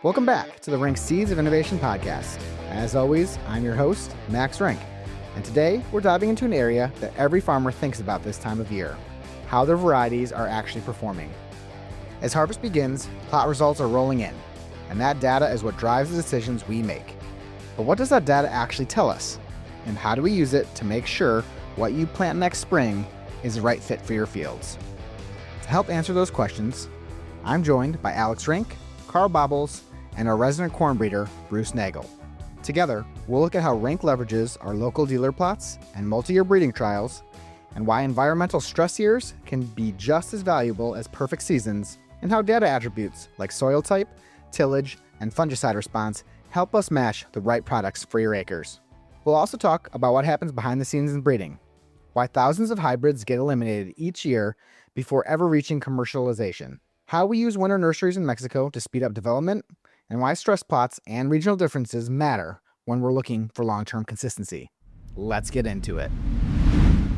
Welcome back to the Renk Seeds of Innovation podcast. As always, I'm your host, Max Renk, and today we're diving into an area that every farmer thinks about this time of year, how their varieties are actually performing. As harvest begins, plot results are rolling in, and that data is what drives the decisions we make. But what does that data actually tell us? And how do we use it to make sure what you plant next spring is the right fit for your fields? To help answer those questions, I'm joined by Alex Renk, Karl Bobholz, and our resident corn breeder, Bruce Nagel. Together, we'll look at how Renk leverages our local dealer plots and multi-year breeding trials, and why environmental stress years can be just as valuable as perfect seasons, and how data attributes like soil type, tillage, and fungicide response help us match the right products for your acres. We'll also talk about what happens behind the scenes in breeding, why thousands of hybrids get eliminated each year before ever reaching commercialization, how we use winter nurseries in Mexico to speed up development, and why stress plots and regional differences matter when we're looking for long-term consistency. Let's get into it.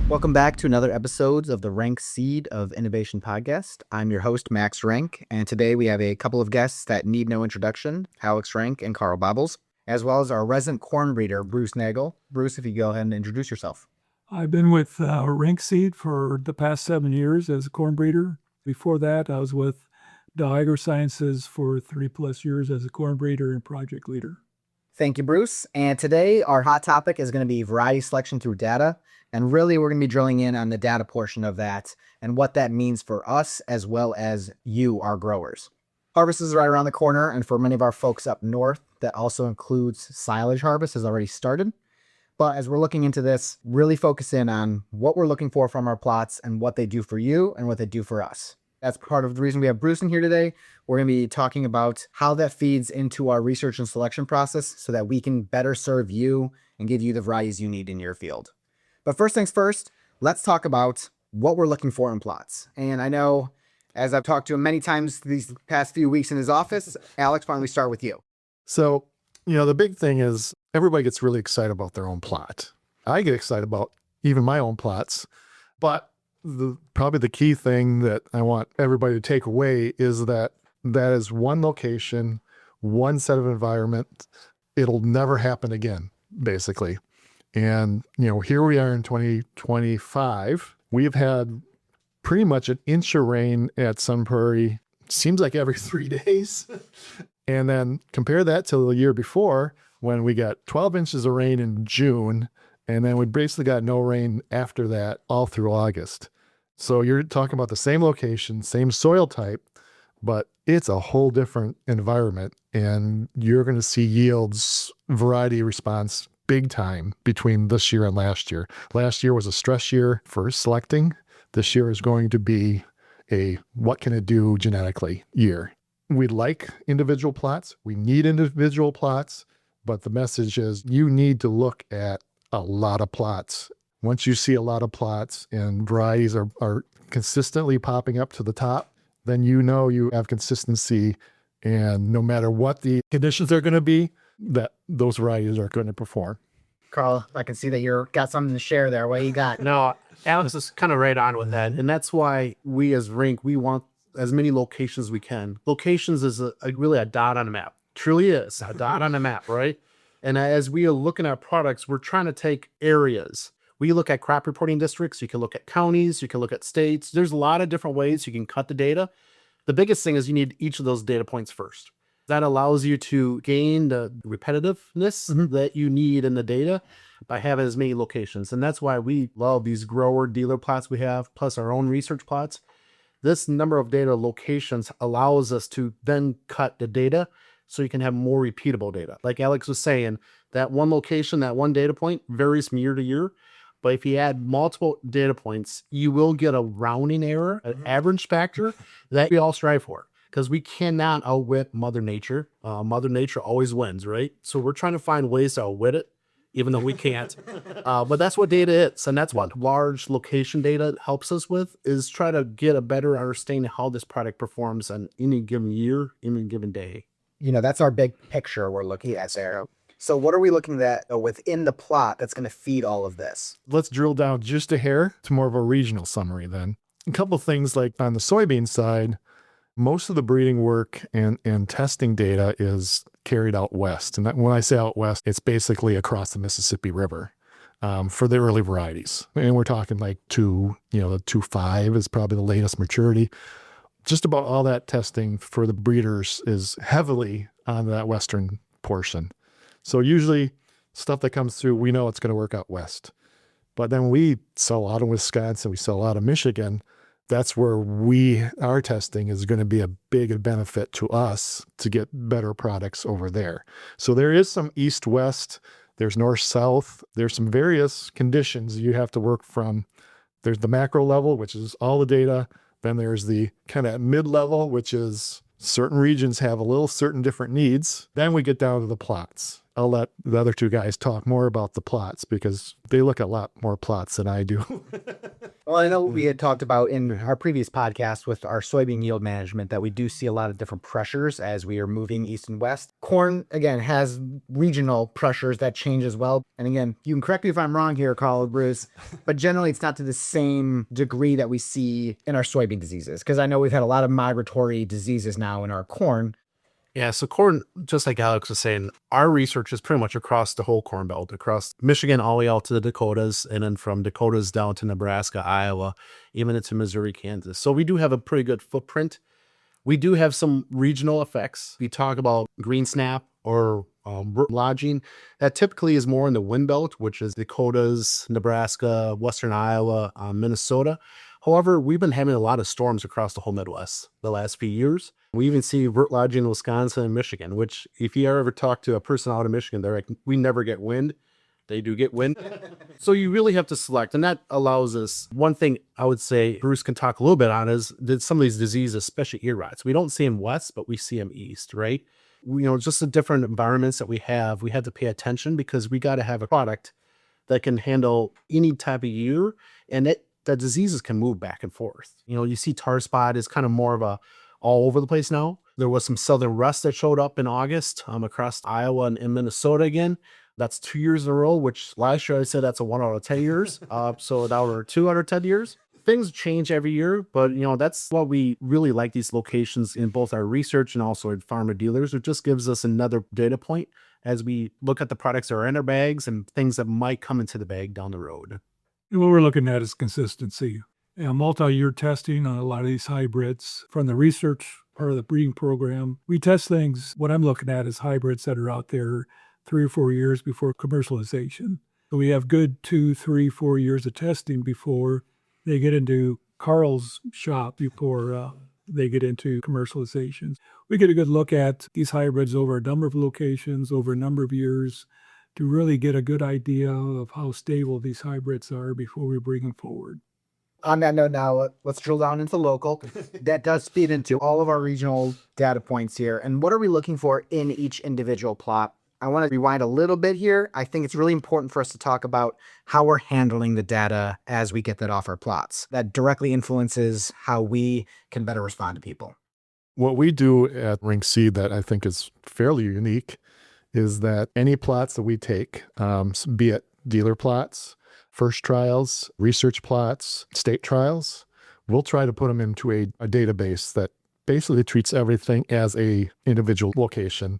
Welcome back to another episode of the Renk Seed of Innovation podcast. I'm your host, Max Renk, and today we have a couple of guests that need no introduction, Alex Renk and Karl Bobholz, as well as our resident corn breeder, Bruce Nagel. Bruce, if you go ahead and introduce yourself. I've been with Renk Seed for the past 7 years as a corn breeder. Before that, I was with AgriSciences for 3+ years as a corn breeder and project leader. Thank you, Bruce. And today our hot topic is going to be variety selection through data. And really, we're going to be drilling in on the data portion of that and what that means for us as well as you, our growers. Harvest is right around the corner. And for many of our folks up north, that also includes silage harvest has already started. But as we're looking into this, really focus in on what we're looking for from our plots and what they do for you and what they do for us. That's part of the reason we have Bruce in here today. We're going to be talking about how that feeds into our research and selection process so that we can better serve you and give you the varieties you need in your field. But first things first, let's talk about what we're looking for in plots. And I know, as I've talked to him many times these past few weeks in his office, Alex, why don't we start with you? So, the big thing is everybody gets really excited about their own plot. I get excited about even my own plots, but probably the key thing that I want everybody to take away is that is one location, one set of environment. It'll never happen again, basically. And, here we are in 2025. We've had pretty much an inch of rain at Sun Prairie, seems like every 3 days. And then compare that to the year before when we got 12 inches of rain in June, and then we basically got no rain after that all through August. So you're talking about the same location, same soil type, but it's a whole different environment, and you're going to see yields, variety response big time between this year and last year. Last year was a stress year for selecting. This year is going to be a what can it do genetically year. We like individual plots. We need individual plots, but the message is you need to look at a lot of plots. Once you see a lot of plots and varieties are consistently popping up to the top, then you have consistency, and no matter what the conditions are going to be, that those varieties are going to perform. Karl, I can see that you've got something to share there. What you got? No, Alex is kind of right on with that. And that's why we as Renk, we want as many locations as we can. Locations is really a dot on a map. Truly is a dot on a map, right? And as we are looking at products, we're trying to take areas. We look at crop reporting districts. You can look at counties. You can look at states. There's a lot of different ways you can cut the data. The biggest thing is you need each of those data points first. That allows you to gain the repetitiveness that you need in the data by having as many locations. And that's why we love these grower dealer plots we have, plus our own research plots. This number of data locations allows us to then cut the data so you can have more repeatable data. Like Alex was saying, that one location, that one data point varies from year to year. But if you add multiple data points, you will get a rounding error, an average factor that we all strive for, because we cannot outwit Mother Nature. Mother Nature always wins, right? So we're trying to find ways to outwit it, even though we can't. But that's what data is. And that's what large location data helps us with, is try to get a better understanding of how this product performs on any given year, any given day. That's our big picture we're looking at there. So what are we looking at within the plot that's going to feed all of this? Let's drill down just a hair to more of a regional summary then. A couple of things like on the soybean side, Most of the breeding work and testing data is carried out west. And when I say out west, it's basically across the Mississippi River for the early varieties. And we're talking like the 2.5 is probably the latest maturity. Just about all that testing for the breeders is heavily on that western portion. So usually stuff that comes through, we know it's going to work out west. But then we sell a lot of Wisconsin, we sell a lot of Michigan. That's where our testing is going to be a big benefit to us to get better products over there. So there is some east-west, there's north-south, there's some various conditions you have to work from. There's the macro level, which is all the data. Then there's the kind of mid-level, which is certain regions have a little certain different needs. Then we get down to the plots. I'll let the other two guys talk more about the plots because they look at a lot more plots than I do. Well, I know we had talked about in our previous podcast with our soybean yield management that we do see a lot of different pressures as we are moving east and west. Corn, again, has regional pressures that change as well. And again, you can correct me if I'm wrong here, Karl or Bruce, but generally it's not to the same degree that we see in our soybean diseases. Because I know we've had a lot of migratory diseases now in our corn. Yeah, so corn, just like Alex was saying, our research is pretty much across the whole corn belt, across Michigan all the way out to the Dakotas, and then from Dakotas down to Nebraska, Iowa, even into Missouri, Kansas. So we do have a pretty good footprint. We do have some regional effects. We talk about green snap or root lodging. That typically is more in the wind belt, which is Dakotas, Nebraska, Western Iowa, Minnesota. However, we've been having a lot of storms across the whole Midwest the last few years. We even see root lodging in Wisconsin and Michigan, which if you ever talk to a person out of Michigan, they're like, we never get wind. They do get wind. So you really have to select. And that allows us, one thing I would say Bruce can talk a little bit on is that some of these diseases, especially ear rots, we don't see them west, but we see them east, right? Just the different environments that we have to pay attention because we got to have a product that can handle any type of year. And the diseases can move back and forth. You see tar spot is kind of more of a all over the place now. There was some southern rust that showed up in August across Iowa and Minnesota again. That's 2 years in a row, which last year I said that's a 1 out of 10 years. So now we're 2 out of 10 years. Things change every year, but that's why we really like these locations in both our research and also in farmer dealers. It just gives us another data point as we look at the products that are in our bags and things that might come into the bag down the road. And what we're looking at is consistency. Multi-year testing on a lot of these hybrids from the research part of the breeding program. We test things, what I'm looking at is hybrids that are out there 3 or 4 years before commercialization. So we have good 2, 3, 4 years of testing before they get into Karl's shop, before they get into commercialization. We get a good look at these hybrids over a number of locations, over a number of years, to really get a good idea of how stable these hybrids are before we bring them forward. On that note now, let's drill down into local. That does feed into all of our regional data points here. And what are we looking for in each individual plot? I want to rewind a little bit here. I think it's really important for us to talk about how we're handling the data as we get that off our plots. That directly influences how we can better respond to people. What we do at Renk Seed that I think is fairly unique is that any plots that we take, be it dealer plots, first trials, research plots, state trials, we'll try to put them into a database that basically treats everything as a individual location.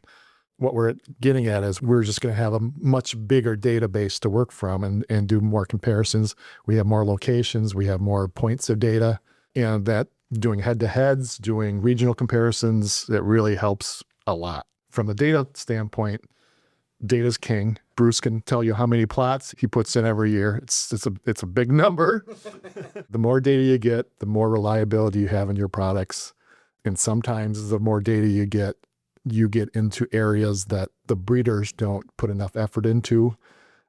What we're getting at is we're just going to have a much bigger database to work from and do more comparisons. We have more locations, we have more points of data, and that doing head-to-heads, doing regional comparisons, that really helps a lot. From the data standpoint, data's king. Bruce can tell you how many plots he puts in every year. It's a big number. The more data you get, the more reliability you have in your products. And sometimes the more data you get into areas that the breeders don't put enough effort into,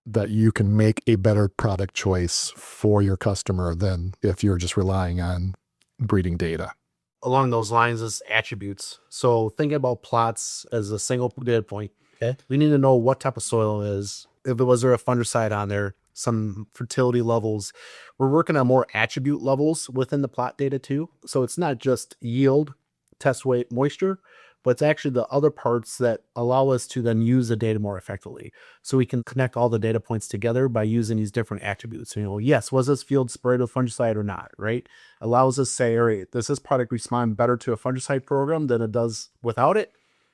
that you can make a better product choice for your customer than if you're just relying on breeding data. Along those lines is attributes. So thinking about plots as a single data point, okay? We need to know what type of soil it is. If there was a fungicide on there, some fertility levels. We're working on more attribute levels within the plot data too. So it's not just yield, test weight moisture, but it's actually the other parts that allow us to then use the data more effectively. So we can connect all the data points together by using these different attributes. Yes, was this field sprayed with fungicide or not, right? Allows us to say, all right, does this product respond better to a fungicide program than it does without it?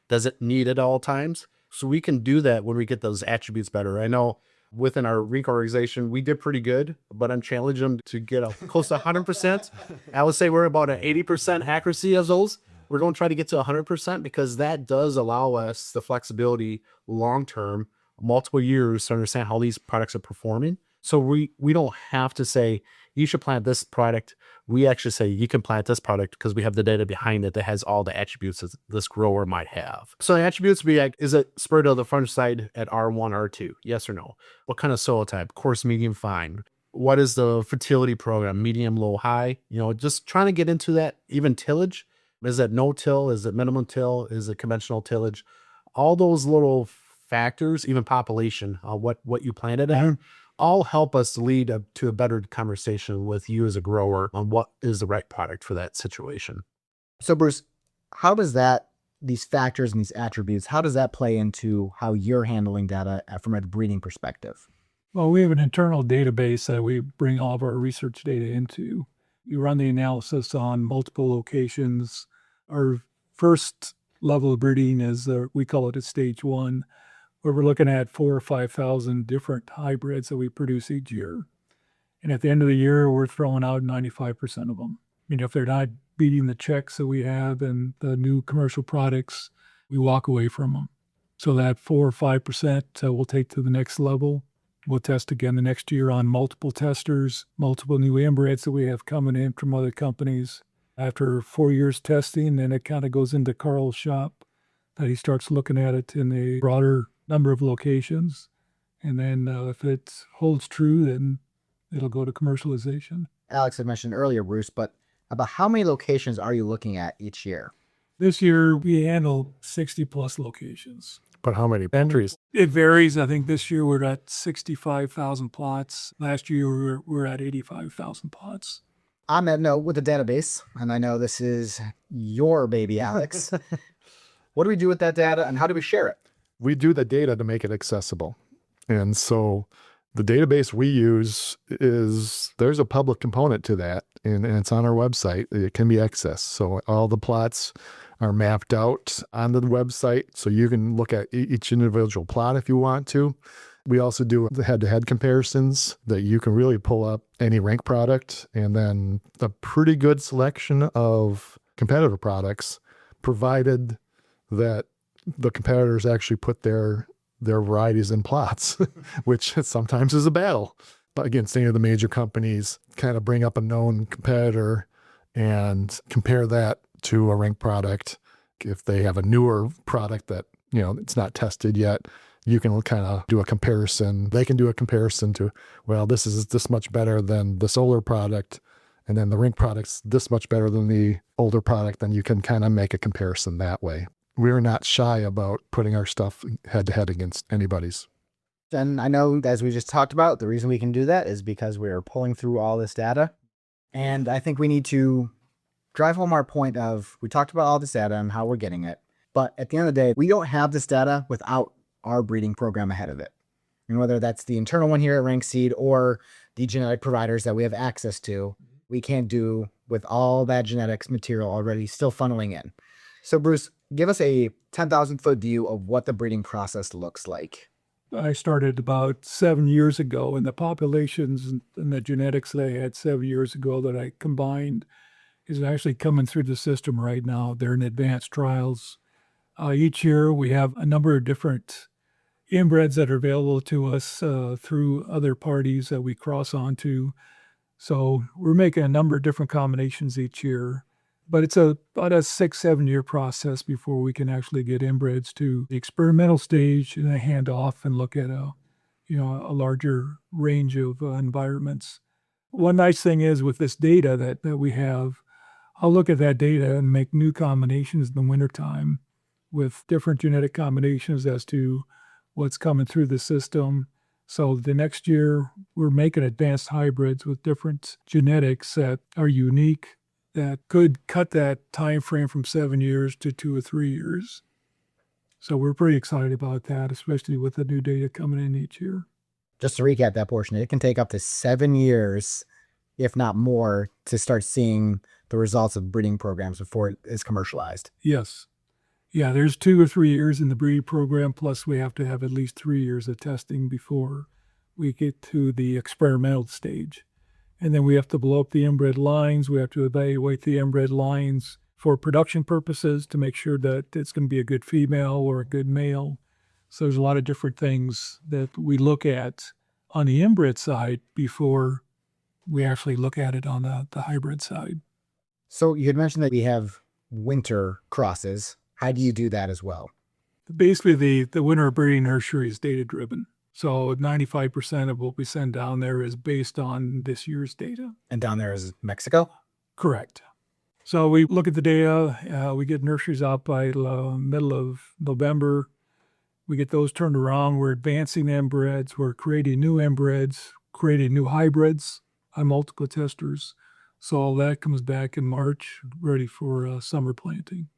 Does it need it at all times? So we can do that when we get those attributes better. I know within our Renk organization, we did pretty good, but I'm challenging them to get close to 100%. I would say we're about an 80% accuracy of those. We're going to try to get to 100% because that does allow us the flexibility long-term, multiple years to understand how these products are performing. So we don't have to say, you should plant this product. We actually say you can plant this product because we have the data behind it that has all the attributes that this grower might have. So the attributes would be like, is it sprayed on the fungicide at R1, R2? Yes or no? What kind of soil type? Coarse, medium, fine. What is the fertility program? Medium, low, high? Just trying to get into that. Even tillage. Is it no-till? Is it minimum till? Is it conventional tillage? All those little factors, even population, what you planted at, all help us lead to a better conversation with you as a grower on what is the right product for that situation. So Bruce, how does these factors and these attributes, how does that play into how you're handling data from a breeding perspective? Well, we have an internal database that we bring all of our research data into. We run the analysis on multiple locations. Our first level of breeding is, we call it a stage 1, where we're looking at 4,000 or 5,000 different hybrids that we produce each year. And at the end of the year, we're throwing out 95% of them. If they're not beating the checks that we have and the new commercial products, we walk away from them. So that 4 or 5% we'll take to the next level. We'll test again the next year on multiple testers, multiple new inbreds that we have coming in from other companies. After 4 years testing, then it kind of goes into Karl's shop, that he starts looking at it in a broader number of locations. And then if it holds true, then it'll go to commercialization. Alex had mentioned earlier, Bruce, but about how many locations are you looking at each year? This year, we handle 60 plus locations. But how many entries? It varies. I think this year we're at 65,000 plots. Last year we're at 85,000 plots. On that note, with the database, and I know this is your baby, Alex, what do we do with that data and how do we share it? We do the data to make it accessible. And so the database we use there's a public component to that, and it's on our website. It can be accessed. So all the plots are mapped out on the website, so you can look at each individual plot if you want to. We also do the head-to-head comparisons that you can really pull up any Renk product and then a pretty good selection of competitor products, provided that the competitors actually put their varieties in plots, which sometimes is a battle. But against any of the major companies, kind of bring up a known competitor and compare that to a Renk product. If they have a newer product that, it's not tested yet, you can kind of do a comparison. They can do a comparison to, well, this is this much better than this older product, and then the Renk product's this much better than the older product. Then you can kind of make a comparison that way. We're not shy about putting our stuff head to head against anybody's. And I know, as we just talked about, the reason we can do that is because we're pulling through all this data. And I think we need to drive home our point of, we talked about all this data and how we're getting it. But at the end of the day, we don't have this data without our breeding program ahead of it. And whether that's the internal one here at Renk Seed or the genetic providers that we have access to, we can't do with all that genetics material already still funneling in. So Bruce, give us a 10,000-foot view of what the breeding process looks like. I started about 7 years ago, and the populations and the genetics that I had 7 years ago that I combined is actually coming through the system right now. They're in advanced trials. Each year we have a number of different inbreds that are available to us through other parties that we cross onto. So we're making a number of different combinations each year. But it's about a 6-7 year process before we can actually get inbreds to the experimental stage and then hand off and look at a larger range of environments. One nice thing is with this data that we have, I'll look at that data and make new combinations in the wintertime with different genetic combinations as to what's coming through the system. So the next year, we're making advanced hybrids with different genetics that are unique that could cut that time frame from 7 years to 2 or 3 years. So we're pretty excited about that, especially with the new data coming in each year. Just to recap that portion, it can take up to 7 years, if not more, to start seeing the results of breeding programs before it is commercialized. Yes. Yeah, there's 2 or 3 years in the breeding program, plus we have to have at least 3 years of testing before we get to the experimental stage. And then we have to blow up the inbred lines. We have to evaluate the inbred lines for production purposes to make sure that it's going to be a good female or a good male. So there's a lot of different things that we look at on the inbred side before we actually look at it on the hybrid side. So you had mentioned that we have winter crosses. How do you do that as well? Basically, the winter breeding nursery is data-driven. So 95% of what we send down there is based on this year's data. And down there is Mexico? Correct. So we look at the data. We get nurseries out by the middle of November. We get those turned around. We're advancing the inbreds. We're creating new inbreds, creating new hybrids on multiple testers. So all that comes back in March, ready for summer planting.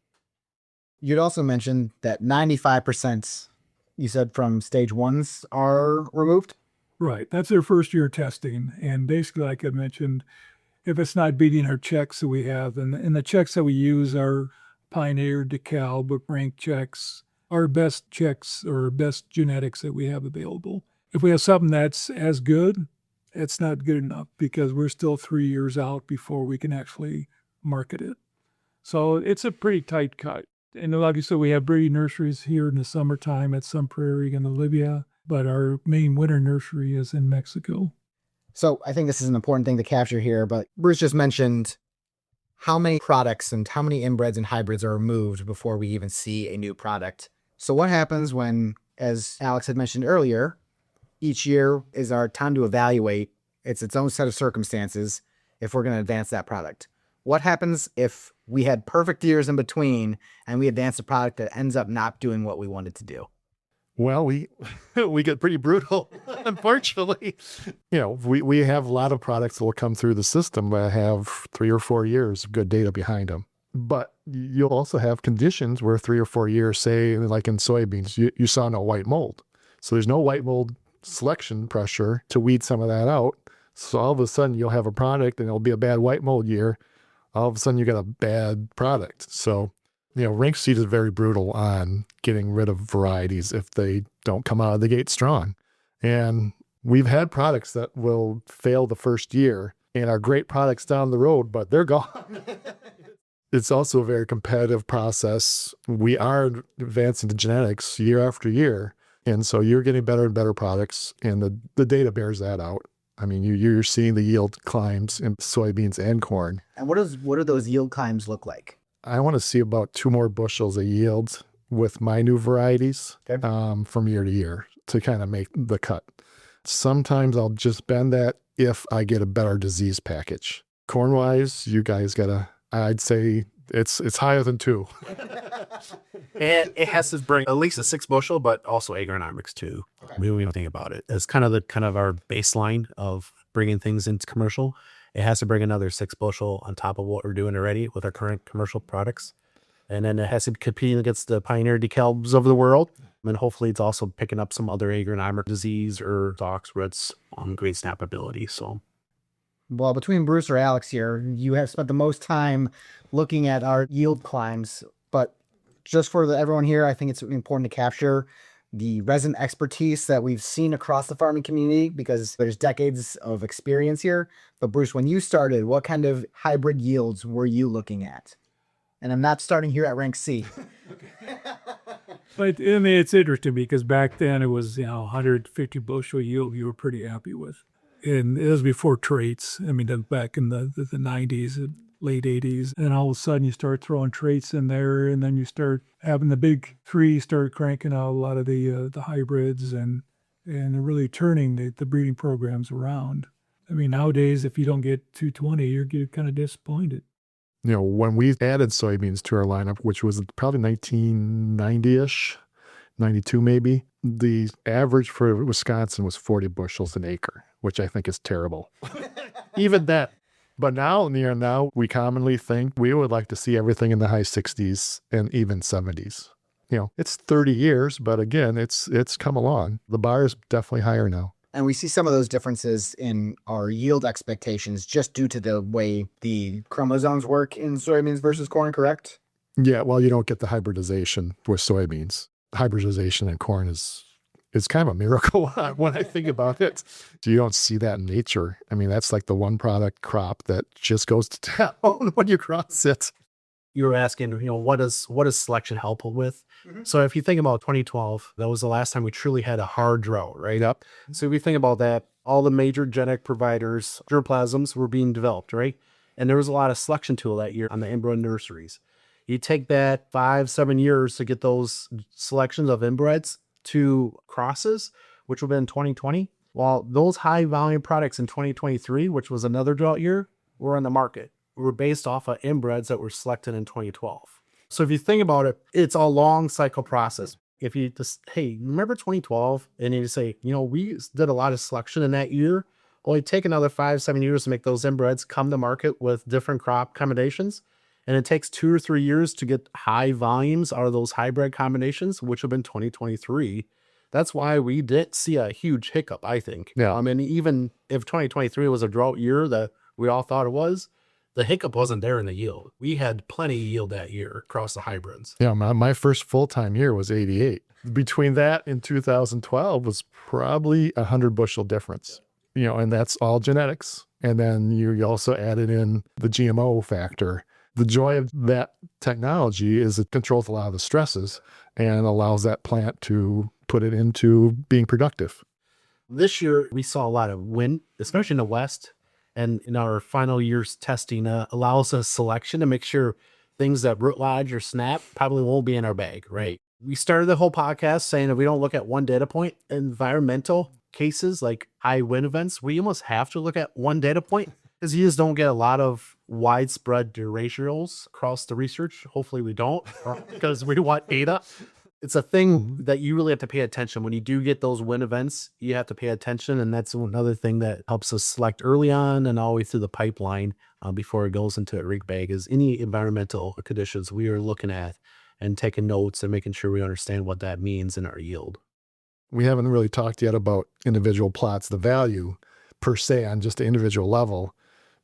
You'd also mentioned that 95%, you said, from stage ones are removed? Right. That's their first year testing. And basically, like I mentioned, if it's not beating our checks that we have, and the checks that we use are Pioneer, DeKalb, Renk checks, our best checks or best genetics that we have available. If we have something that's as good, it's not good enough because we're still 3 years out before we can actually market it. So it's a pretty tight cut. And like you said, we have breeding nurseries here in the summertime at Sun Prairie and Olivia, but our main winter nursery is in Mexico. So I think this is an important thing to capture here, but Bruce just mentioned how many products and how many inbreds and hybrids are removed before we even see a new product. So what happens when, as Alex had mentioned earlier, each year is our time to evaluate, it's its own set of circumstances if we're going to advance that product. What happens if we had perfect years in between and we advance a product that ends up not doing what we wanted to do? Well, we get pretty brutal, unfortunately. We have a lot of products that will come through the system that have 3 or 4 years of good data behind them. But you'll also have conditions where 3 or 4 years, say, like in soybeans, you saw no white mold. So there's no white mold selection pressure to weed some of that out. So all of a sudden you'll have a product and it'll be a bad white mold year. All of a sudden you got a bad product. So, Renk Seed is very brutal on getting rid of varieties if they don't come out of the gate strong. And we've had products that will fail the first year and are great products down the road, but they're gone. It's also a very competitive process. We are advancing the genetics year after year. And so you're getting better and better products, and the data bears that out. I mean, you're seeing the yield climbs in soybeans and corn. And what do those yield climbs look like? I want to see about 2 more bushels of yield with my new varieties from year to year to kind of make the cut. Sometimes I'll just bend that if I get a better disease package. Corn-wise, you guys I'd say it's higher than 2. And it has to bring at least a 6 bushel, but also agronomics too. Okay. We don't think about it. It's kind of our baseline of bringing things into commercial. It has to bring another 6 bushel on top of what we're doing already with our current commercial products. And then it has to compete against the Pioneer DeKalbs of the world. And hopefully it's also picking up some other agronomic disease or stalks where it's on great snappability. So, Well, between Bruce or Alex here, you have spent the most time looking at our yield climbs, but just for everyone here, I think it's important to capture the resin expertise that we've seen across the farming community because there's decades of experience here. But Bruce, when you started, what kind of hybrid yields were you looking at? And I'm not starting here at Renk Seed. But I mean, it's interesting because back then it was 150 bushel yield you were pretty happy with. And it was before traits. I mean, back in the 90s and late 80s. And all of a sudden you start throwing traits in there, and then you start having the big three start cranking out a lot of the hybrids and really turning the breeding programs around. I mean, nowadays, if you don't get 220, you're kind of disappointed. When we added soybeans to our lineup, which was probably 1990-ish, 92 maybe, the average for Wisconsin was 40 bushels an acre, which I think is terrible. Even that. But now we commonly think we would like to see everything in the high 60s and even 70s. It's 30 years, but again, it's come along. The bar is definitely higher now. And we see some of those differences in our yield expectations just due to the way the chromosomes work in soybeans versus corn, correct? Yeah, well, you don't get the hybridization with soybeans. Hybridization in corn is kind of a miracle when I think about it. You don't see that in nature. I mean, that's like the one product crop that just goes to town when you cross it. You were asking, what does selection help with? So if you think about 2012, that was the last time we truly had a hard drought, right? Yep. So if you think about that, all the major genetic providers, germplasms were being developed, right? And there was a lot of selection tool that year on the inbred nurseries. You take that 5-7 years to get those selections of inbreds to crosses, which would have been 2020. While those high volume products in 2023, which was another drought year, were on the market. Were based off of inbreds that were selected in 2012. So if you think about it, it's a long cycle process. If you just, hey, remember 2012? And you say, we did a lot of selection in that year. Well, it take another 5-7 years to make those inbreds come to market with different crop combinations. And it takes 2 or 3 years to get high volumes out of those hybrid combinations, which have been 2023. That's why we did see a huge hiccup, I think. Yeah. I mean, even if 2023 was a drought year that we all thought it was, the hiccup wasn't there in the yield. We had plenty of yield that year across the hybrids. Yeah, my first full-time year was 88. Between that and 2012 was probably 100 bushel difference. And that's all genetics. And then you also added in the GMO factor. The joy of that technology is it controls a lot of the stresses and allows that plant to put it into being productive. This year, we saw a lot of wind, especially in the West. And in our final year's testing allows us selection to make sure things that root lodge or snap probably won't be in our bag, right? We started the whole podcast saying if we don't look at one data point, environmental cases like high wind events, we almost have to look at one data point because you just don't get a lot of widespread durations across the research. Hopefully we don't, because we want data. It's a thing that you really have to pay attention. When you do get those wind events, you have to pay attention. And that's another thing that helps us select early on and always through the pipeline before it goes into a rig bag is any environmental conditions we are looking at and taking notes and making sure we understand what that means in our yield. We haven't really talked yet about individual plots, the value per se on just an individual level.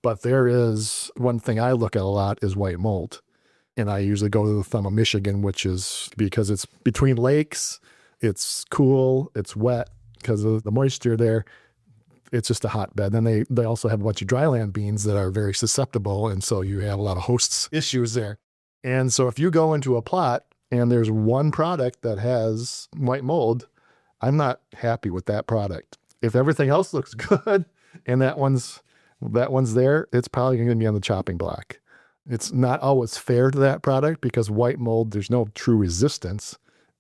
But there is one thing I look at a lot is white mold. And I usually go to the thumb of Michigan, which is because it's between lakes, it's cool, it's wet because of the moisture there. It's just a hotbed. Then they also have a bunch of dryland beans that are very susceptible. And so you have a lot of hosts issues there. And so if you go into a plot and there's one product that has white mold, I'm not happy with that product. If everything else looks good and that one's there, it's probably going to be on the chopping block. It's not always fair to that product because white mold, there's no true resistance.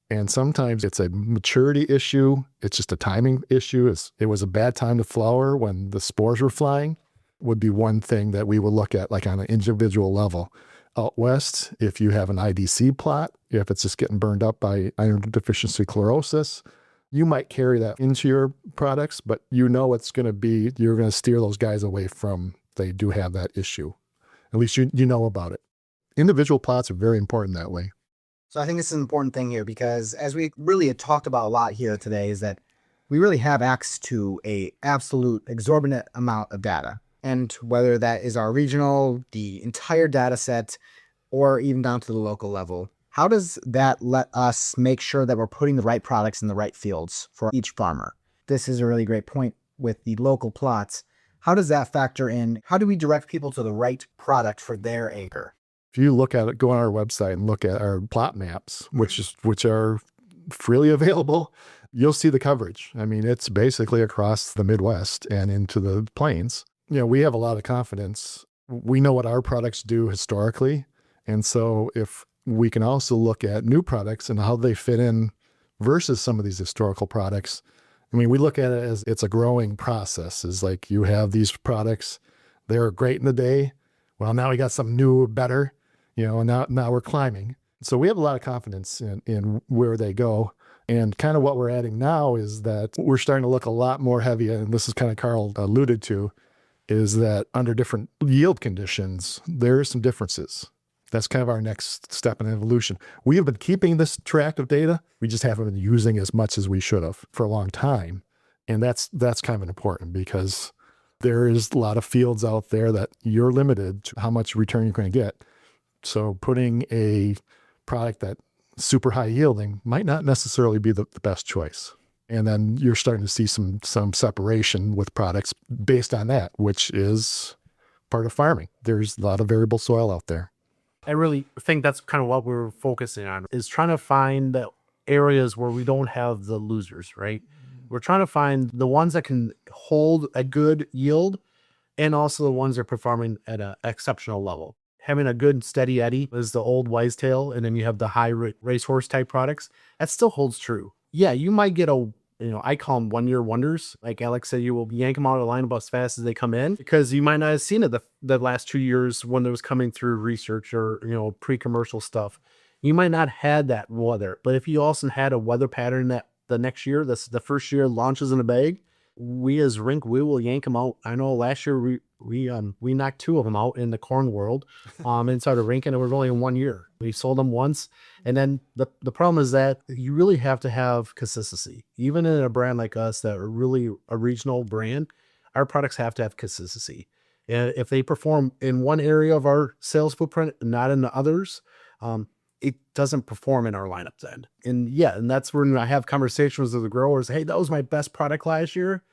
And sometimes it's a maturity issue. It's just a timing issue. It was a bad time to flower when the spores were flying would be one thing that we would look at like on an individual level. Out west, if you have an IDC plot, if it's just getting burned up by iron deficiency chlorosis, you might carry that into your products, but it's going to be, you're going to steer those guys away from, they do have that issue. At least you know about it. Individual plots are very important that way. So I think this is an important thing here because as we really had talked about a lot here today is that we really have access to a absolute exorbitant amount of data. And whether that is our regional, the entire data set, or even down to the local level, how does that let us make sure that we're putting the right products in the right fields for each farmer? This is a really great point with the local plots. How does that factor in? How do we direct people to the right product for their acre? If you look at it, go on our website and look at our plot maps, which are freely available, you'll see the coverage. I mean, it's basically across the Midwest and into the plains. We have a lot of confidence. We know what our products do historically. And so if we can also look at new products and how they fit in versus some of these historical products, I mean, we look at it as it's a growing process. It's like you have these products, they're great in the day. Well, now we got something new, better, and now we're climbing. So we have a lot of confidence in where they go. And kind of what we're adding now is that we're starting to look a lot more heavy, and this is kind of Karl alluded to, is that under different yield conditions, there are some differences. That's kind of our next step in evolution. We have been keeping this track of data. We just haven't been using as much as we should have for a long time. And that's kind of important because there is a lot of fields out there that you're limited to how much return you're going to get. So putting a product that super high yielding might not necessarily be the best choice. And then you're starting to see some separation with products based on that, which is part of farming. There's a lot of variable soil out there. I really think that's kind of what we're focusing on, is trying to find the areas where we don't have the losers, right? We're trying to find the ones that can hold a good yield and also the ones that are performing at an exceptional level. Having a good steady eddy is the old wise tale, and then you have the high racehorse type products. That still holds true. Yeah, you might get I call them 1 year wonders. Like Alex said, you will yank them out of the line about as fast as they come in because you might not have seen it the last 2 years when it was coming through research or, pre-commercial stuff. You might not had that weather, but if you also had a weather pattern that the next year, that's the first year launches in a bag, we as Renk, we will yank them out. I know last year we knocked 2 of them out in the corn world inside of Renk, and it was only in 1 year. We sold them once. And then the problem is that you really have to have consistency. Even in a brand like us that are really a regional brand, our products have to have consistency. And if they perform in one area of our sales footprint, not in the others, it doesn't perform in our lineup then. And that's when I have conversations with the growers. Hey, that was my best product last year.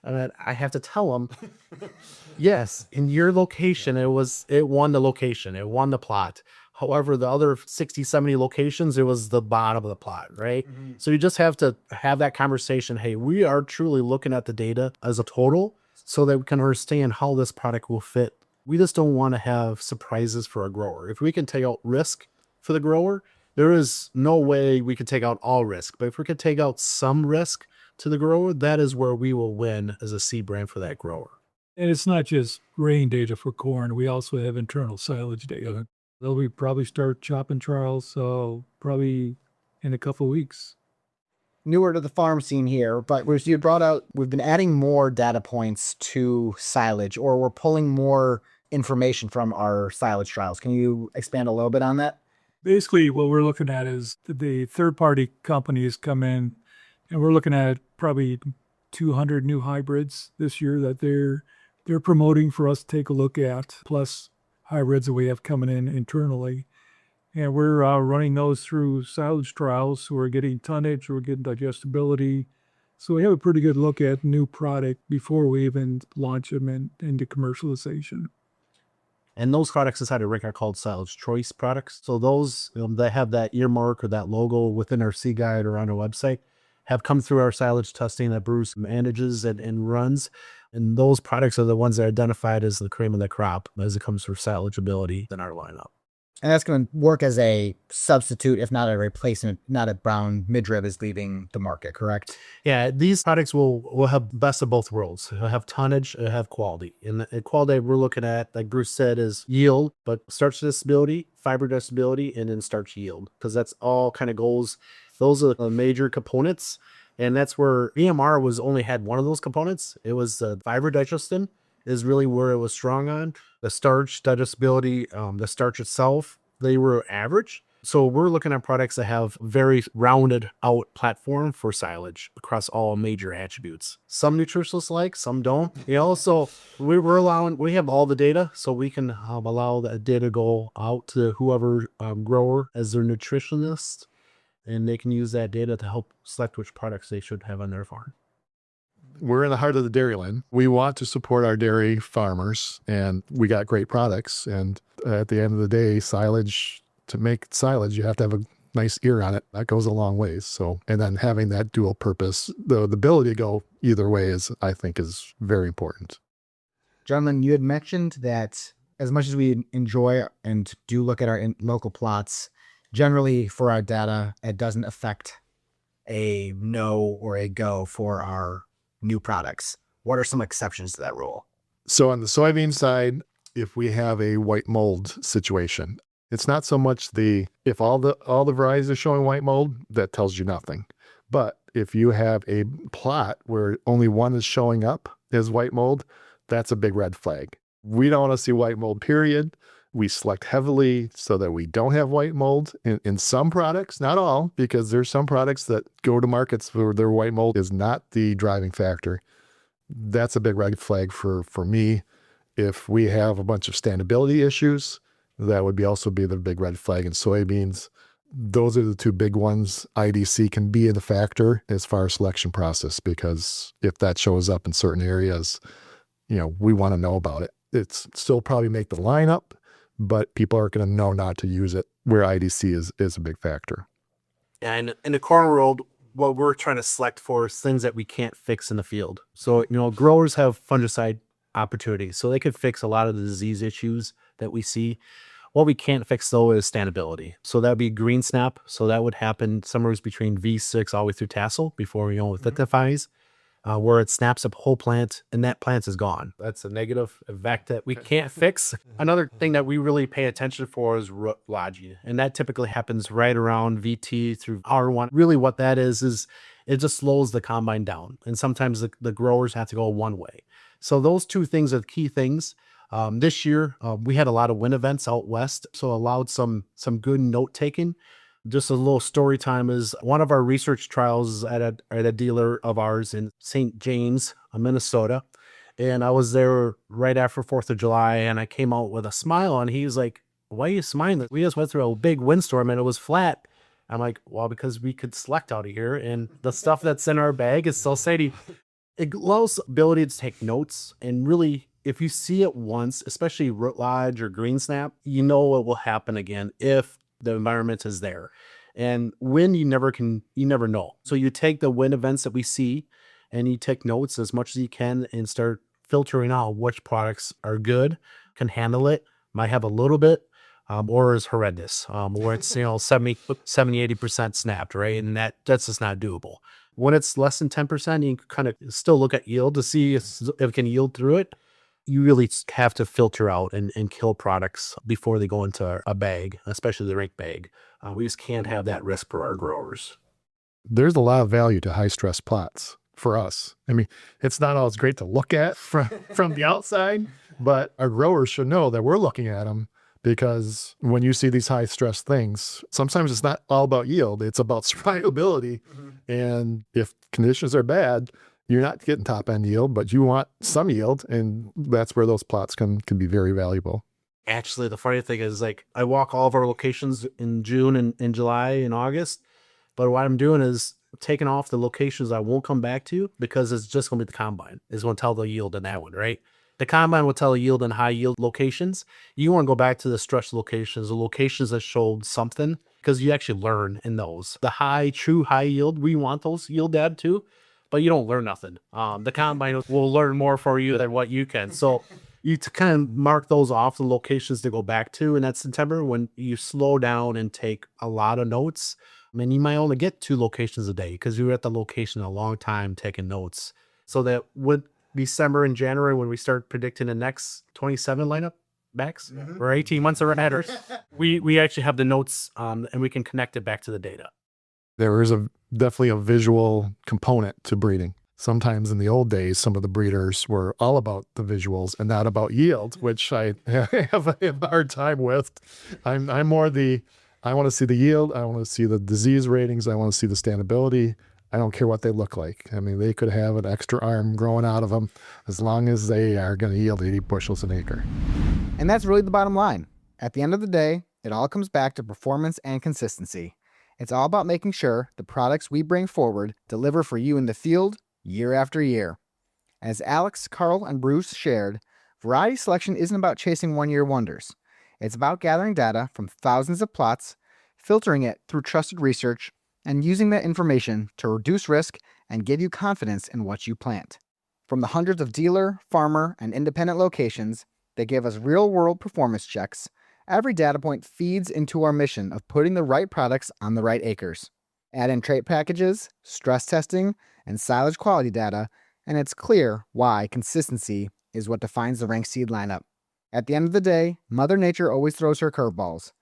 And I have to tell them, yes, in your location, it won the location. It won the plot. However, the other 60, 70 locations, it was the bottom of the plot, right? Mm-hmm. So you just have to have that conversation. Hey, we are truly looking at the data as a total so that we can understand how this product will fit. We just don't want to have surprises for a grower. If we can take out risk for the grower, there is no way we can take out all risk. But if we can take out some risk to the grower, that is where we will win as a seed brand for that grower. And it's not just grain data for corn. We also have internal silage data. They'll probably start chopping trials, so probably in a couple of weeks. Newer to the farm scene here, but as you brought out, we've been adding more data points to silage, or we're pulling more information from our silage trials. Can you expand a little bit on that? Basically, what we're looking at is the third-party companies come in, and we're looking at probably 200 new hybrids this year that they're promoting for us to take a look at, plus hybrids that we have coming in internally. And we're running those through silage trials. So we're getting tonnage, we're getting digestibility. So we have a pretty good look at new product before we even launch them into commercialization. And those products inside of Renk are called silage choice products. So those that have that earmark or that logo within our seed guide or on our website have come through our silage testing that Bruce manages and runs. And those products are the ones that are identified as the cream of the crop as it comes for silageability in our lineup. And that's going to work as a substitute, if not a replacement, not a brown midrib is leaving the market, correct? Yeah, these products will have best of both worlds. It'll have tonnage, it'll have quality. And the quality we're looking at, like Bruce said, is yield, but starch digestibility, fiber digestibility, and then starch yield, because that's all kind of goes. Those are the major components. And that's where EMR only had one of those components. It was the fiber digestion is really where it was strong on. The starch digestibility, the starch itself, they were average. So we're looking at products that have very rounded out platform for silage across all major attributes. Some nutritionists like, some don't. So we have all the data, so we can allow that data go out to whoever grower as their nutritionist, and they can use that data to help select which products they should have on their farm. We're in the heart of the dairyland. We want to support our dairy farmers, and we got great products. And at the end of the day, silage, to make silage, you have to have a nice ear on it. That goes a long ways. So, and then having that dual purpose, the ability to go either way I think is very important. Gentlemen, you had mentioned that as much as we enjoy and do look at our local plots, generally for our data, it doesn't affect a no or a go for our new products. What are some exceptions to that rule? So on the soybean side, if we have a white mold situation, it's not so much if all the varieties are showing white mold, that tells you nothing. But if you have a plot where only one is showing up as white mold, That's a big red flag. We don't want to see white mold, period. We select heavily so that we don't have white mold in some products, not all, because there's some products that go to markets where their white mold is not the driving factor. That's a big red flag for me. If we have a bunch of standability issues, that would also be the big red flag in soybeans. Those are the two big ones. IDC can be a factor as far as selection process, because if that shows up in certain areas, we want to know about it. It's still probably make the lineup, but people aren't going to know not to use it, where IDC is a big factor. And in the corn world, what we're trying to select for is things that we can't fix in the field. So, growers have fungicide opportunities, so they could fix a lot of the disease issues that we see. What we can't fix, though, is standability. So that would be green snap. So that would happen somewhere between V6 all the way through tassel before, it liquefies. Where it snaps up whole plant and that plant is gone. That's a negative effect that we can't fix. Another thing that we really pay attention for is root lodging. And that typically happens right around VT through R1. Really what that is it just slows the combine down. And sometimes the growers have to go one way. So those two things are the key things. This year, we had a lot of wind events out west, so allowed some good note taking. Just a little story time is one of our research trials at a dealer of ours in St. James, Minnesota. And I was there right after 4th of July, and I came out with a smile, and he's like, "Why are you smiling? We just went through a big windstorm and it was flat." I'm like, "Well, because we could select out of here, and the stuff that's in our bag is still steady." It allows ability to take notes, and really, if you see it once, especially root lodge or green snap, you know what will happen again if the environment is there. And wind, you never know. So you take the wind events that we see and you take notes as much as you can and start filtering out which products are good, can handle it, might have a little bit, or is horrendous, or it's 70, 80% snapped, right? And that's just not doable. When it's less than 10%, you can kind of still look at yield to see if it can yield through it. You really have to filter out and kill products before they go into a bag, especially the Renk bag. We just can't have that risk for our growers. There's a lot of value to high stress plots for us. I mean, it's not always great to look at from the outside, but our growers should know that we're looking at them, because when you see these high stress things, sometimes it's not all about yield, it's about survivability. And if conditions are bad, you're not getting top end yield, but you want some yield, and that's where those plots can be very valuable. Actually, the funny thing is, I walk all of our locations in June and in July and August, but what I'm doing is taking off the locations I won't come back to, because it's just going to be the combine is going to tell the yield in that one, right? The combine will tell a yield in high yield locations. You want to go back to the stress locations, the locations that showed something, because you actually learn in those. The true high yield, we want those yield data too, but you don't learn nothing. The combine will learn more for you than what you can. So you kind of mark those off, the locations to go back to in that September, when you slow down and take a lot of notes. I mean, you might only get 2 locations a day because you're at the location a long time taking notes. So that with December and January, when we start predicting the next 27 lineup backs, or 18 months ahead, we actually have the notes and we can connect it back to the data. There is definitely a visual component to breeding. Sometimes in the old days, some of the breeders were all about the visuals and not about yield, which I have a hard time with. I'm more I want to see the yield. I want to see the disease ratings. I want to see the standability. I don't care what they look like. I mean, they could have an extra arm growing out of them as long as they are going to yield 80 bushels an acre. And that's really the bottom line. At the end of the day, it all comes back to performance and consistency. It's all about making sure the products we bring forward deliver for you in the field year after year. As Alex, Karl, and Bruce shared, variety selection isn't about chasing one-year wonders. It's about gathering data from thousands of plots, filtering it through trusted research, and using that information to reduce risk and give you confidence in what you plant. From the hundreds of dealer, farmer, and independent locations that give us real-world performance checks, every data point feeds into our mission of putting the right products on the right acres. Add in trait packages, stress testing, and silage quality data, and it's clear why consistency is what defines the Renk Seed lineup. At the end of the day, Mother Nature always throws her curveballs.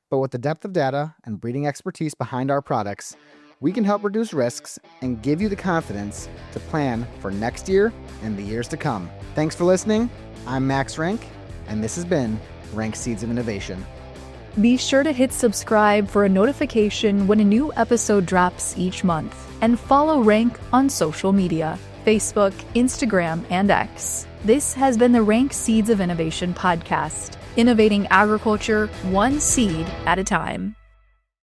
But with the depth of data and breeding expertise behind our products, we can help reduce risks and give you the confidence to plan for next year and the years to come. Thanks for listening. I'm Max Renk, and this has been Renk Seeds of Innovation. Be sure to hit subscribe for a notification when a new episode drops each month, and follow Renk on social media, Facebook, Instagram, and X. This has been the Renk Seeds of Innovation podcast, innovating agriculture one seed at a time.